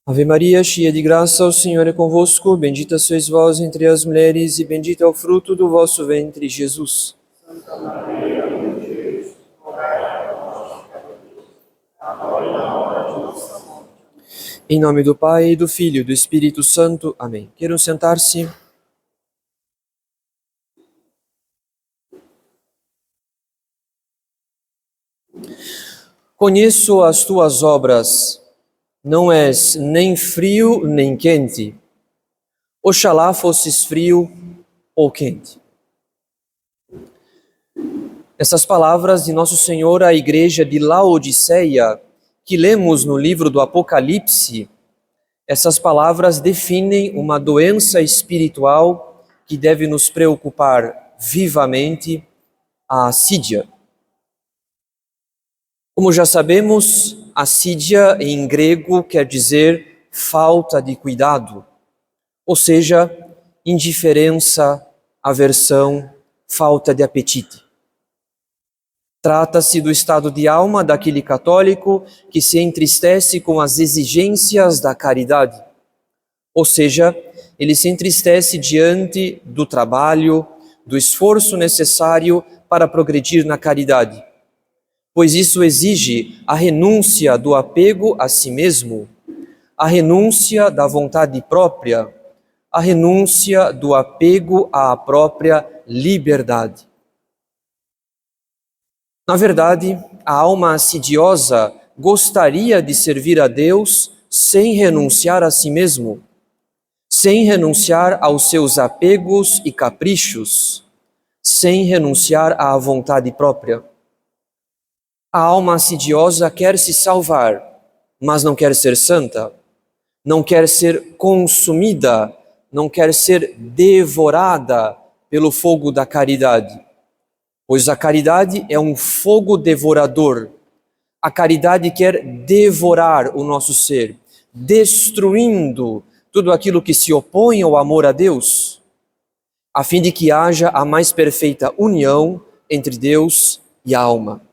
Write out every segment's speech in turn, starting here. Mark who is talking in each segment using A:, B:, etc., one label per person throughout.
A: Ave Maria, cheia de graça, o Senhor é convosco. Bendita sois vós entre as mulheres, e bendito é o fruto do vosso ventre, Jesus. Em nome do Pai, do Filho e do Espírito Santo. Amém. Queiram sentar-se. Conheço as tuas obras, não és nem frio nem quente. Oxalá fosses frio ou quente. Essas palavras de Nosso Senhor à igreja de Laodiceia, que lemos no livro do Apocalipse, essas palavras definem uma doença espiritual que deve nos preocupar vivamente, a assídia. Como já sabemos, assídia em grego quer dizer falta de cuidado, ou seja, indiferença, aversão, falta de apetite. Trata-se do estado de alma daquele católico que se entristece com as exigências da caridade, ou seja, ele se entristece diante do trabalho, do esforço necessário para progredir na caridade, pois isso exige a renúncia do apego a si mesmo, a renúncia da vontade própria, a renúncia do apego à própria liberdade. Na verdade, a alma assidiosa gostaria de servir a Deus sem renunciar a si mesmo, sem renunciar aos seus apegos e caprichos, sem renunciar à vontade própria. A alma assidiosa quer se salvar, mas não quer ser santa, não quer ser consumida, não quer ser devorada pelo fogo da caridade, pois a caridade é um fogo devorador. A caridade quer devorar o nosso ser, destruindo tudo aquilo que se opõe ao amor a Deus, a fim de que haja a mais perfeita união entre Deus e a alma.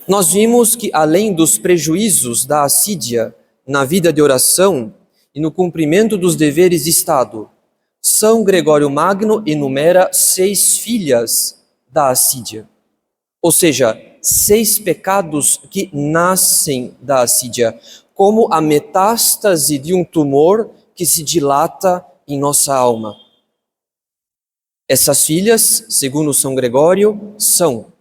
A: Nós vimos que, além dos prejuízos da assídia na vida de oração e no cumprimento dos deveres de Estado, São Gregório Magno enumera 6 filhas da assídia, ou seja, 6 pecados que nascem da assídia, como a metástase de um tumor que se dilata em nossa alma. Essas filhas, segundo São Gregório, são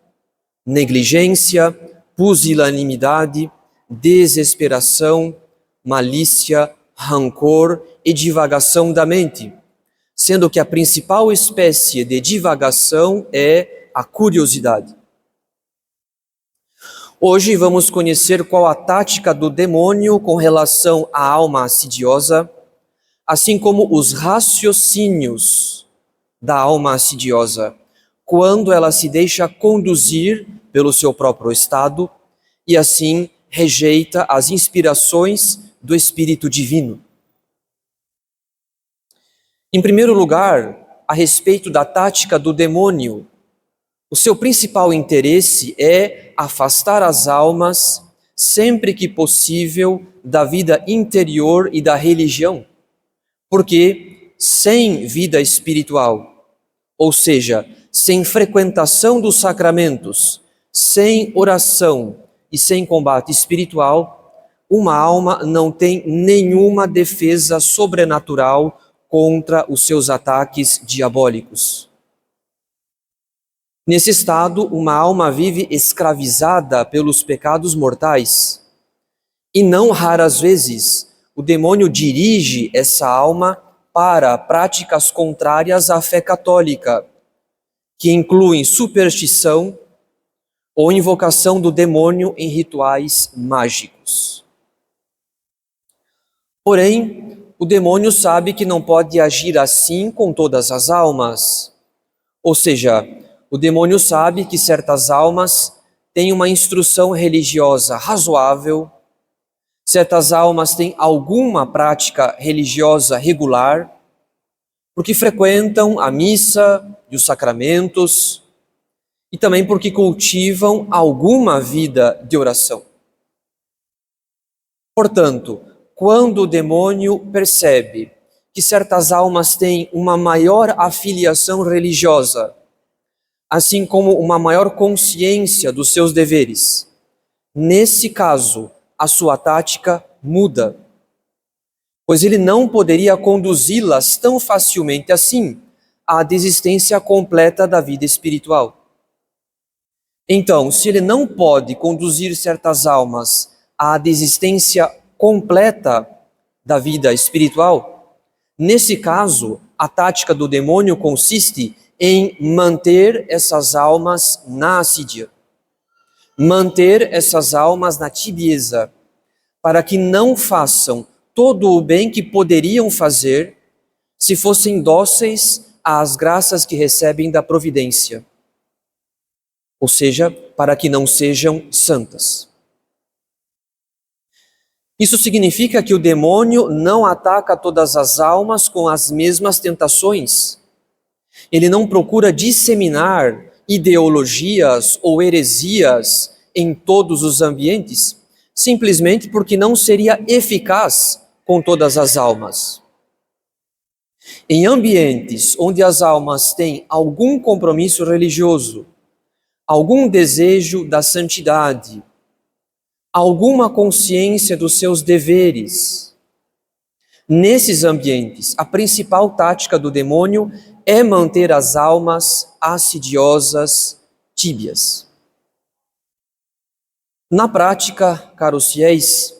A: negligência, pusilanimidade, desesperação, malícia, rancor e divagação da mente, sendo que a principal espécie de divagação é a curiosidade. Hoje vamos conhecer qual a tática do demônio com relação à alma assidiosa, assim como os raciocínios da alma assidiosa, quando ela se deixa conduzir pelo seu próprio estado e assim rejeita as inspirações do Espírito Divino. Em primeiro lugar, a respeito da tática do demônio, o seu principal interesse é afastar as almas, sempre que possível, da vida interior e da religião, porque sem vida espiritual, ou seja, sem frequentação dos sacramentos, sem oração e sem combate espiritual, uma alma não tem nenhuma defesa sobrenatural contra os seus ataques diabólicos. Nesse estado, uma alma vive escravizada pelos pecados mortais, e não raras vezes o demônio dirige essa alma para práticas contrárias à fé católica, que incluem superstição ou invocação do demônio em rituais mágicos. Porém, o demônio sabe que não pode agir assim com todas as almas, ou seja, o demônio sabe que certas almas têm uma instrução religiosa razoável, certas almas têm alguma prática religiosa regular, porque frequentam a missa e os sacramentos, e também porque cultivam alguma vida de oração. Portanto, quando o demônio percebe que certas almas têm uma maior afiliação religiosa, assim como uma maior consciência dos seus deveres, nesse caso, a sua tática muda, pois ele não poderia conduzi-las tão facilmente assim à desistência completa da vida espiritual. Então, se ele não pode conduzir certas almas à desistência completa da vida espiritual, nesse caso, a tática do demônio consiste em manter essas almas na assídia, manter essas almas na tibieza, para que não façam todo o bem que poderiam fazer se fossem dóceis às graças que recebem da providência, ou seja, para que não sejam santas. Isso significa que o demônio não ataca todas as almas com as mesmas tentações. Ele não procura disseminar ideologias ou heresias em todos os ambientes, simplesmente porque não seria eficaz com todas as almas. Em ambientes onde as almas têm algum compromisso religioso, algum desejo da santidade, alguma consciência dos seus deveres, nesses ambientes, a principal tática do demônio é manter as almas assidiosas, tíbias. Na prática, caros fiéis,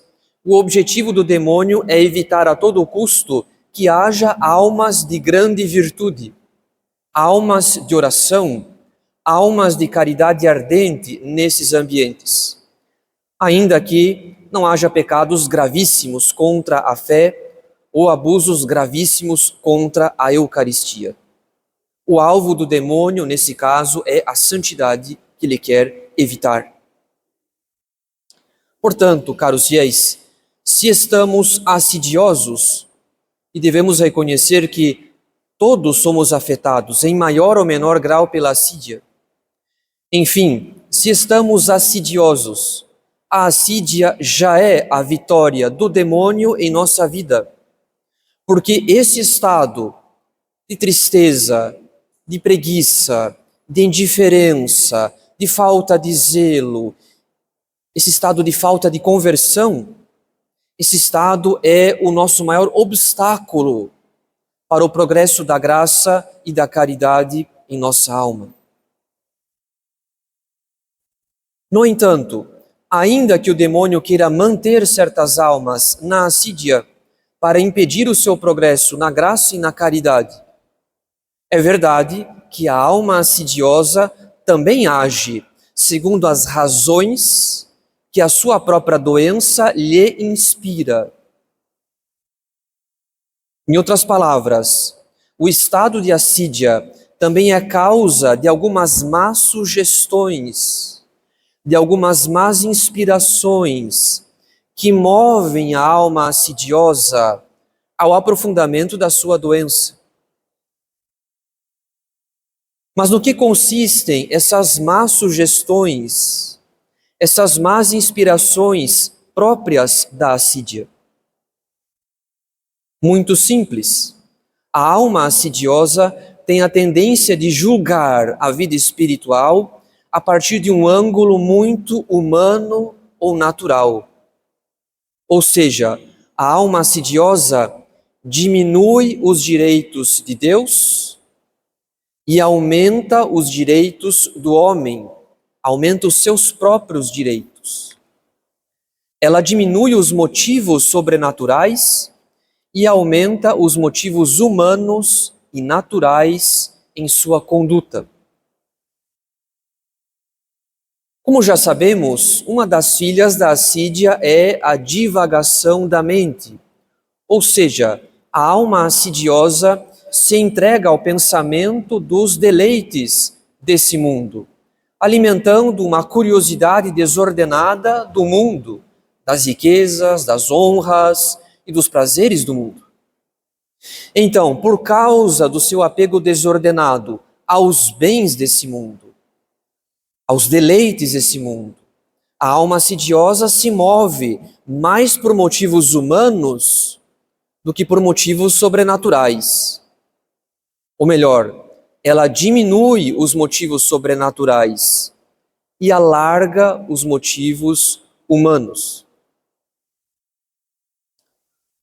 A: o objetivo do demônio é evitar a todo custo que haja almas de grande virtude, almas de oração, almas de caridade ardente nesses ambientes, ainda que não haja pecados gravíssimos contra a fé ou abusos gravíssimos contra a Eucaristia. O alvo do demônio, nesse caso, é a santidade que ele quer evitar. Portanto, caros fiéis, se estamos assidiosos, e devemos reconhecer que todos somos afetados em maior ou menor grau pela assídia. Enfim, se estamos assidiosos, a assídia já é a vitória do demônio em nossa vida, porque esse estado de tristeza, de preguiça, de indiferença, de falta de zelo, esse estado de falta de conversão, esse estado é o nosso maior obstáculo para o progresso da graça e da caridade em nossa alma. No entanto, ainda que o demônio queira manter certas almas na assídia para impedir o seu progresso na graça e na caridade, é verdade que a alma assidiosa também age segundo as razões que a sua própria doença lhe inspira. Em outras palavras, o estado de assídia também é causa de algumas más sugestões, de algumas más inspirações que movem a alma assidiosa ao aprofundamento da sua doença. Mas no que consistem essas más sugestões, essas más inspirações próprias da assídia? Muito simples. A alma assidiosa tem a tendência de julgar a vida espiritual a partir de um ângulo muito humano ou natural. Ou seja, a alma assidiosa diminui os direitos de Deus e aumenta os direitos do homem, aumenta os seus próprios direitos. Ela diminui os motivos sobrenaturais e aumenta os motivos humanos e naturais em sua conduta. Como já sabemos, uma das filhas da assídia é a divagação da mente, ou seja, a alma assidiosa se entrega ao pensamento dos deleites desse mundo, alimentando uma curiosidade desordenada do mundo, das riquezas, das honras e dos prazeres do mundo. Então, por causa do seu apego desordenado aos bens desse mundo, aos deleites desse mundo, A alma assidiosa se move mais por motivos humanos do que por motivos sobrenaturais. Ou melhor, ela diminui os motivos sobrenaturais e alarga os motivos humanos.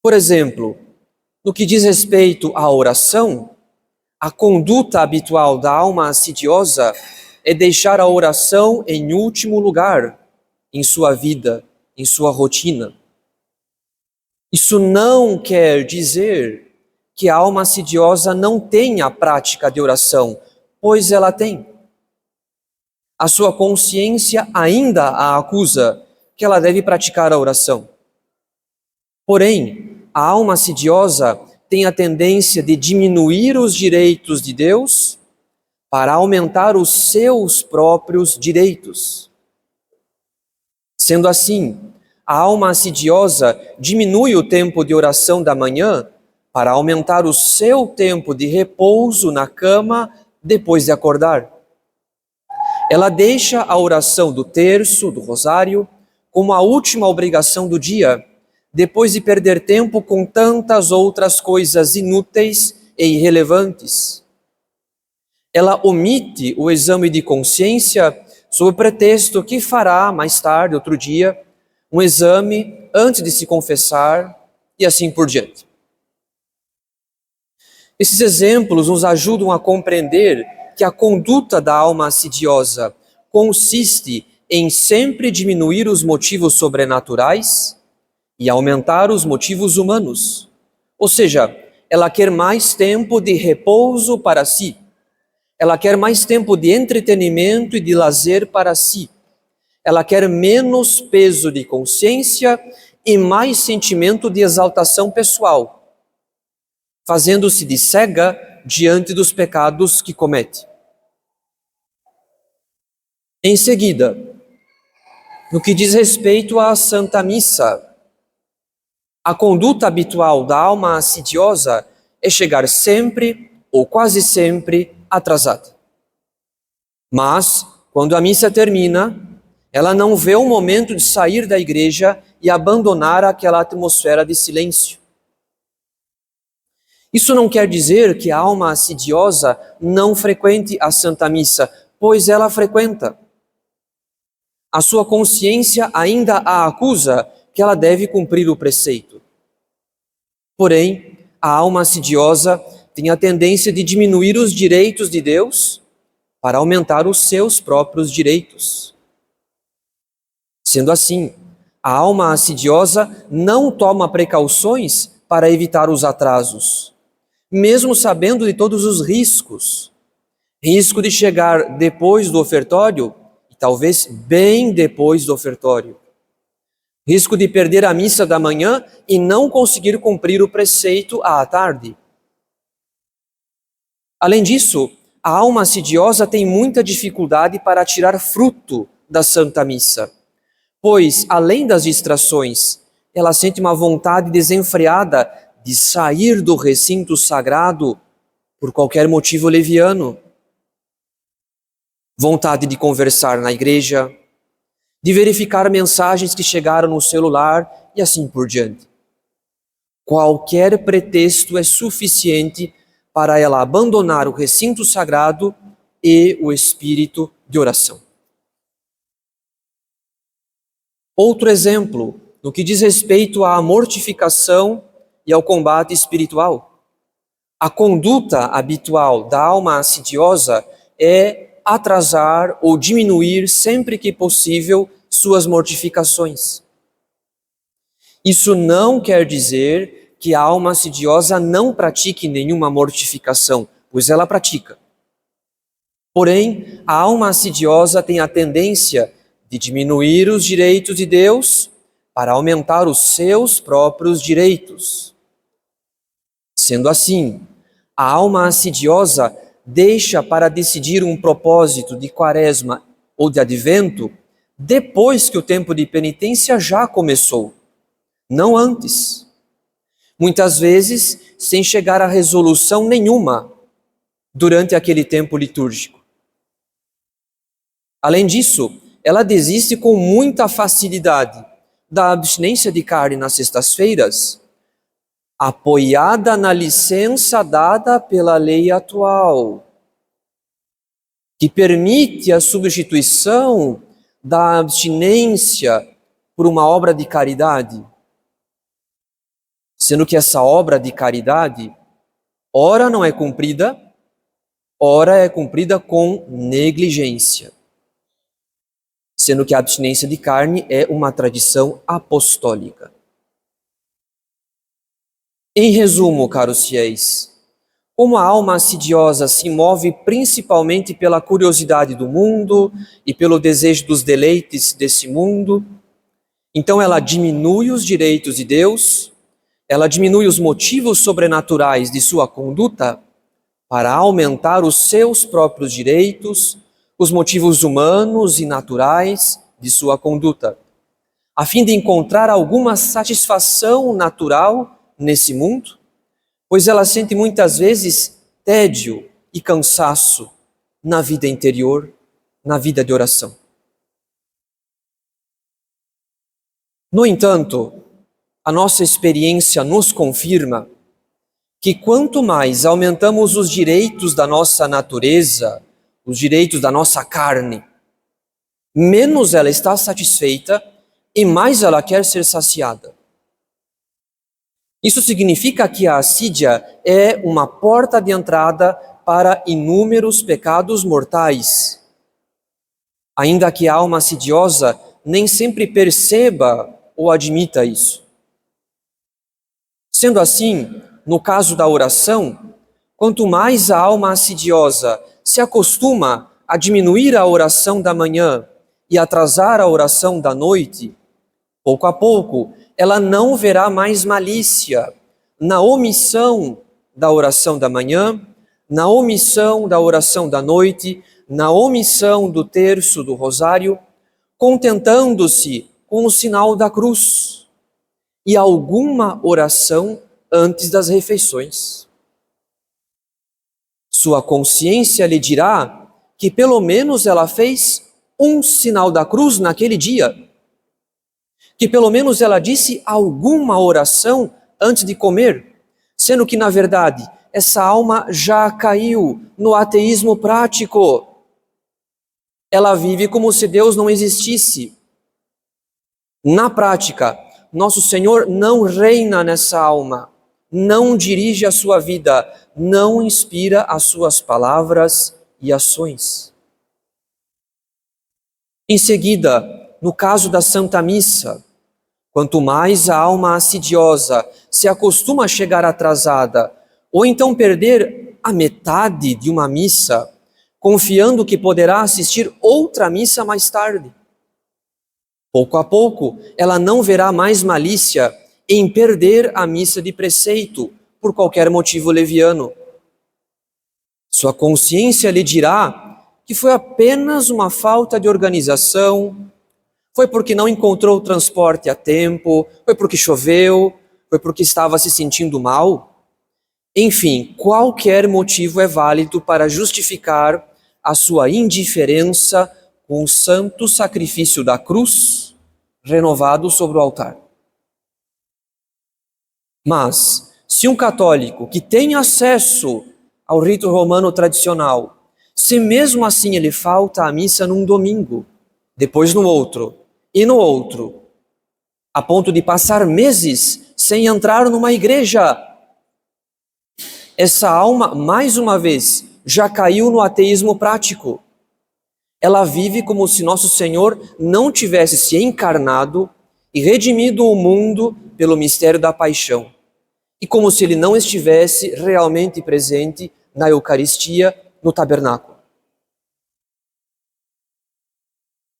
A: Por exemplo, no que diz respeito à oração, a conduta habitual da alma assidiosa é deixar a oração em último lugar em sua vida, em sua rotina. Isso não quer dizer que a alma assidiosa não tenha a prática de oração, pois ela tem. A sua consciência ainda a acusa que ela deve praticar a oração. Porém, a alma assidiosa tem a tendência de diminuir os direitos de Deus para aumentar os seus próprios direitos. Sendo assim, a alma assidiosa diminui o tempo de oração da manhã para aumentar o seu tempo de repouso na cama depois de acordar. Ela deixa a oração do terço, do rosário, como a última obrigação do dia, depois de perder tempo com tantas outras coisas inúteis e irrelevantes. Ela omite o exame de consciência sob o pretexto que fará mais tarde, outro dia, um exame antes de se confessar e assim por diante. Esses exemplos nos ajudam a compreender que a conduta da alma assidiosa consiste em sempre diminuir os motivos sobrenaturais e aumentar os motivos humanos. Ou seja, ela quer mais tempo de repouso para si. Ela quer mais tempo de entretenimento e de lazer para si. Ela quer menos peso de consciência e mais sentimento de exaltação pessoal, fazendo-se de cega diante dos pecados que comete. Em seguida, no que diz respeito à Santa Missa, a conduta habitual da alma assidiosa é chegar sempre, ou quase sempre, atrasada. Mas, quando a missa termina, ela não vê o momento de sair da igreja e abandonar aquela atmosfera de silêncio. Isso não quer dizer que a alma assidiosa não frequente a Santa Missa, pois ela frequenta. A sua consciência ainda a acusa que ela deve cumprir o preceito. Porém, a alma assidiosa tem a tendência de diminuir os direitos de Deus para aumentar os seus próprios direitos. Sendo assim, a alma assidiosa não toma precauções para evitar os atrasos, mesmo sabendo de todos os riscos. Risco de chegar depois do ofertório, e talvez bem depois do ofertório. Risco de perder a missa da manhã e não conseguir cumprir o preceito à tarde. Além disso, a alma assidiosa tem muita dificuldade para tirar fruto da Santa Missa, pois, além das distrações, ela sente uma vontade desenfreada de sair do recinto sagrado por qualquer motivo leviano. Vontade de conversar na igreja, de verificar mensagens que chegaram no celular e assim por diante. Qualquer pretexto é suficiente para ela abandonar o recinto sagrado e o espírito de oração. Outro exemplo, no que diz respeito à mortificação e ao combate espiritual. A conduta habitual da alma assidiosa é atrasar ou diminuir sempre que possível suas mortificações. Isso não quer dizer que a alma assidiosa não pratique nenhuma mortificação, pois ela pratica. Porém, a alma assidiosa tem a tendência de diminuir os direitos de Deus para aumentar os seus próprios direitos. Sendo assim, a alma assidiosa deixa para decidir um propósito de quaresma ou de advento depois que o tempo de penitência já começou, não antes. Muitas vezes sem chegar a resolução nenhuma durante aquele tempo litúrgico. Além disso, ela desiste com muita facilidade da abstinência de carne nas sextas-feiras, apoiada na licença dada pela lei atual, que permite a substituição da abstinência por uma obra de caridade, sendo que essa obra de caridade, ora não é cumprida, ora é cumprida com negligência, sendo que a abstinência de carne é uma tradição apostólica. Em resumo, caros fiéis, como a alma assidiosa se move principalmente pela curiosidade do mundo e pelo desejo dos deleites desse mundo, então ela diminui os direitos de Deus, ela diminui os motivos sobrenaturais de sua conduta para aumentar os seus próprios direitos, os motivos humanos e naturais de sua conduta, a fim de encontrar alguma satisfação natural nesse mundo, pois ela sente muitas vezes tédio e cansaço na vida interior, na vida de oração. No entanto, a nossa experiência nos confirma que quanto mais aumentamos os direitos da nossa natureza, os direitos da nossa carne, menos ela está satisfeita e mais ela quer ser saciada. Isso significa que a assídia é uma porta de entrada para inúmeros pecados mortais. Ainda que a alma assidiosa nem sempre perceba ou admita isso. Sendo assim, no caso da oração, quanto mais a alma assidiosa se acostuma a diminuir a oração da manhã e atrasar a oração da noite, pouco a pouco, ela não verá mais malícia na omissão da oração da manhã, na omissão da oração da noite, na omissão do terço do rosário, contentando-se com o sinal da cruz e alguma oração antes das refeições. Sua consciência lhe dirá que pelo menos ela fez um sinal da cruz naquele dia, que pelo menos ela disse alguma oração antes de comer, sendo que, na verdade, essa alma já caiu no ateísmo prático. Ela vive como se Deus não existisse. Na prática, nosso Senhor não reina nessa alma, não dirige a sua vida, não inspira as suas palavras e ações. Em seguida, no caso da Santa Missa, quanto mais a alma assidiosa se acostuma a chegar atrasada, ou então perder a metade de uma missa, confiando que poderá assistir outra missa mais tarde. Pouco a pouco, ela não verá mais malícia em perder a missa de preceito por qualquer motivo leviano. Sua consciência lhe dirá que foi apenas uma falta de organização, foi porque não encontrou transporte a tempo, foi porque choveu, foi porque estava se sentindo mal. Enfim, qualquer motivo é válido para justificar a sua indiferença com o santo sacrifício da cruz renovado sobre o altar. Mas, se um católico que tem acesso ao rito romano tradicional, se mesmo assim ele falta à missa num domingo, depois no outro, e no outro, a ponto de passar meses sem entrar numa igreja, essa alma, mais uma vez, já caiu no ateísmo prático. Ela vive como se nosso Senhor não tivesse se encarnado e redimido o mundo pelo mistério da paixão, e como se ele não estivesse realmente presente na Eucaristia, no tabernáculo.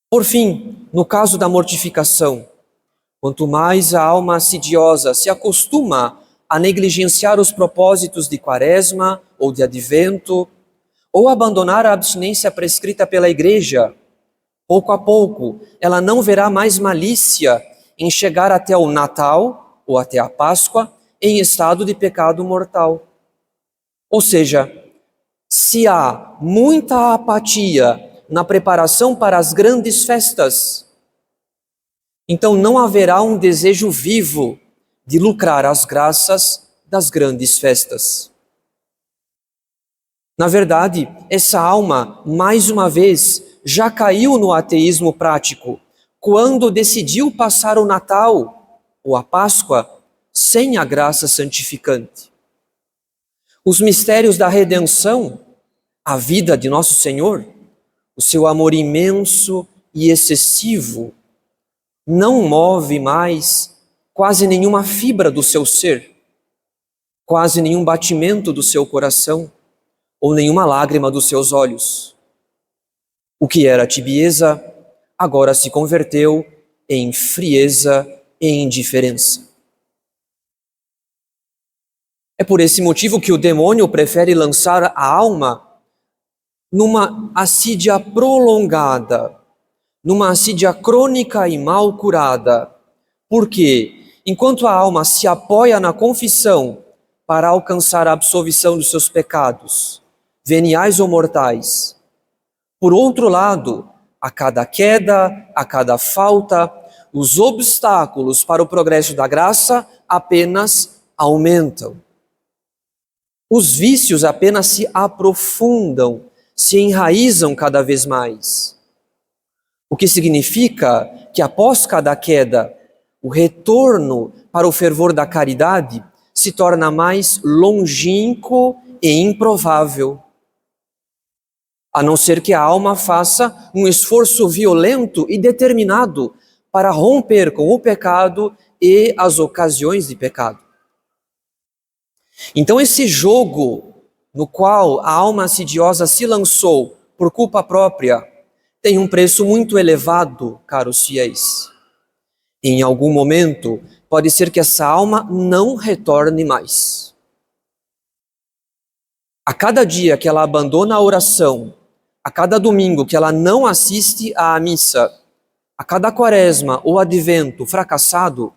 A: Por fim, no caso da mortificação, quanto mais a alma assidiosa se acostuma a negligenciar os propósitos de Quaresma ou de Advento, ou abandonar a abstinência prescrita pela Igreja, pouco a pouco ela não verá mais malícia em chegar até o Natal ou até a Páscoa em estado de pecado mortal. Ou seja, se há muita apatia na preparação para as grandes festas. Então não haverá um desejo vivo de lucrar as graças das grandes festas. Na verdade, essa alma, mais uma vez, já caiu no ateísmo prático, quando decidiu passar o Natal ou a Páscoa sem a graça santificante. Os mistérios da redenção, a vida de Nosso Senhor, o seu amor imenso e excessivo, não move mais quase nenhuma fibra do seu ser, quase nenhum batimento do seu coração, ou nenhuma lágrima dos seus olhos. O que era tibieza, agora se converteu em frieza e indiferença. É por esse motivo que o demônio prefere lançar a alma numa assídia prolongada, numa assídia crônica e mal curada. Porque, enquanto a alma se apoia na confissão para alcançar a absolvição dos seus pecados, veniais ou mortais, por outro lado, a cada queda, a cada falta, os obstáculos para o progresso da graça apenas aumentam. Os vícios apenas se aprofundam, se enraizam cada vez mais. O que significa que após cada queda, o retorno para o fervor da caridade se torna mais longínquo e improvável. A não ser que a alma faça um esforço violento e determinado para romper com o pecado e as ocasiões de pecado. Então esse jogo no qual a alma assidiosa se lançou por culpa própria tem um preço muito elevado, caros fiéis. Em algum momento, pode ser que essa alma não retorne mais. A cada dia que ela abandona a oração, a cada domingo que ela não assiste à missa, a cada quaresma ou advento fracassado,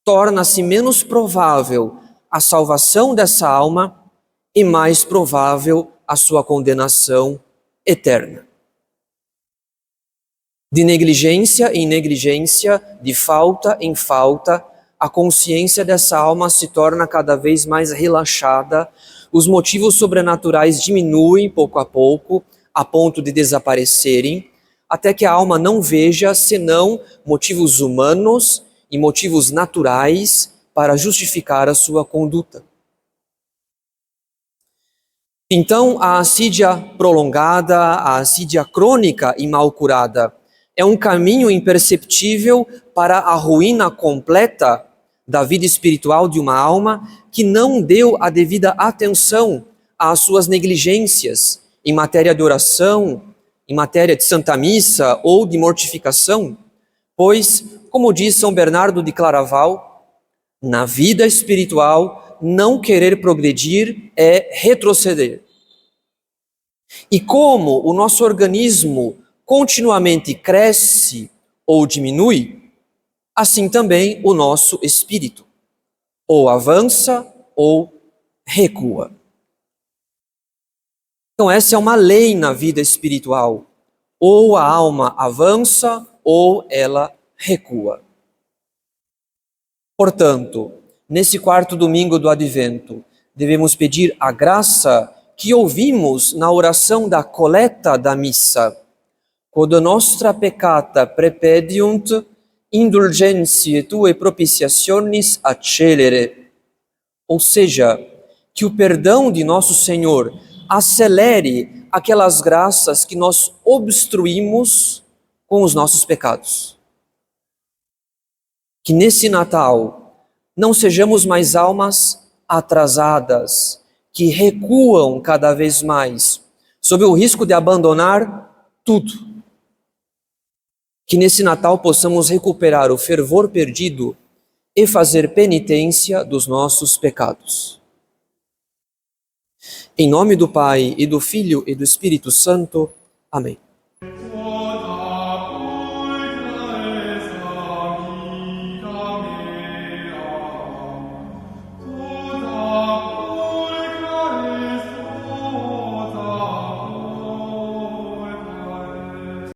A: torna-se menos provável a salvação dessa alma e mais provável a sua condenação eterna. De negligência em negligência, de falta em falta, a consciência dessa alma se torna cada vez mais relaxada, os motivos sobrenaturais diminuem pouco a ponto de desaparecerem, até que a alma não veja senão motivos humanos e motivos naturais para justificar a sua conduta. Então, a assídia prolongada, a assídia crônica e mal curada, é um caminho imperceptível para a ruína completa da vida espiritual de uma alma que não deu a devida atenção às suas negligências em matéria de oração, em matéria de Santa Missa ou de mortificação, pois, como diz São Bernardo de Claraval, na vida espiritual, não querer progredir é retroceder. E como o nosso organismo continuamente cresce ou diminui, assim também o nosso espírito, ou avança ou recua. Então essa é uma lei na vida espiritual, ou a alma avança ou ela recua. Portanto, nesse quarto domingo do Advento, devemos pedir a graça que ouvimos na oração da coleta da missa. Quod nostra peccata prepediunt, indulgentiae tue propitiationis accelere. Ou seja, que o perdão de nosso Senhor acelere aquelas graças que nós obstruímos com os nossos pecados. Que nesse Natal não sejamos mais almas atrasadas, que recuam cada vez mais, sob o risco de abandonar tudo. Que nesse Natal possamos recuperar o fervor perdido e fazer penitência dos nossos pecados. Em nome do Pai, e do Filho, e do Espírito Santo. Amém.